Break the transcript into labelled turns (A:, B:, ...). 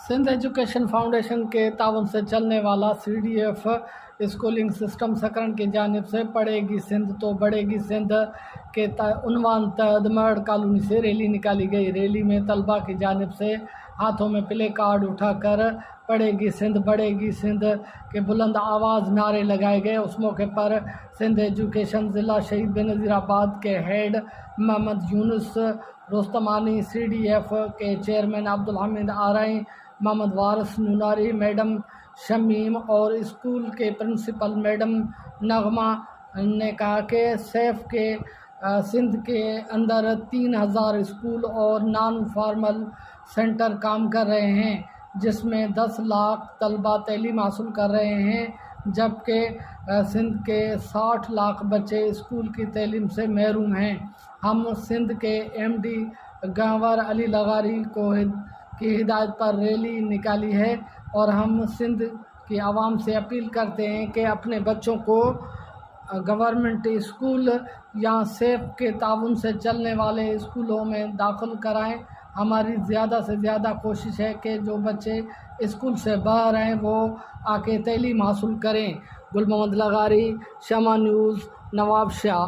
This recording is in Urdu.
A: سندھ ایجوکیشن فاؤنڈیشن کے تعاون سے چلنے والا CDF اسکولنگ سسٹم سکرن کی جانب سے پڑھے گی سندھ تو بڑھے گی سندھ کے عنوان تحت مڑ کالونی سے ریلی نکالی گئی۔ ریلی میں طلباء کی جانب سے ہاتھوں میں پلے کارڈ اٹھا کر پڑھے گی سندھ بڑھے گی سندھ کے بلند آواز نعرے لگائے گئے۔ اس موقع پر سندھ ایجوکیشن ضلع شہید بینظیر آباد کے ہیڈ محمد یونس رستمانی، CDF کے چیئرمین عبدالحمید آرائیں، محمد وارث نوناری، میڈم شمیم اور اسکول کے پرنسپل میڈم نغمہ نے کہا کہ سیف کے سندھ کے اندر 3000 اسکول اور نان فارمل سینٹر کام کر رہے ہیں، جس میں 10 لاکھ طلباء تعلیم حاصل کر رہے ہیں، جبکہ سندھ کے 60 لاکھ بچے اسکول کی تعلیم سے محروم ہیں۔ ہم سندھ کے MD گنور علی لغاری کی ہدایت پر ریلی نکالی ہے اور ہم سندھ کی عوام سے اپیل کرتے ہیں کہ اپنے بچوں کو گورنمنٹ اسکول یا سیف کے تعاون سے چلنے والے اسکولوں میں داخل کرائیں۔ ہماری زیادہ سے زیادہ کوشش ہے کہ جو بچے اسکول سے باہر ہیں وہ آ کے تعلیم حاصل کریں۔ گل محمد لغاری، شمع نیوز، نواب شاہ۔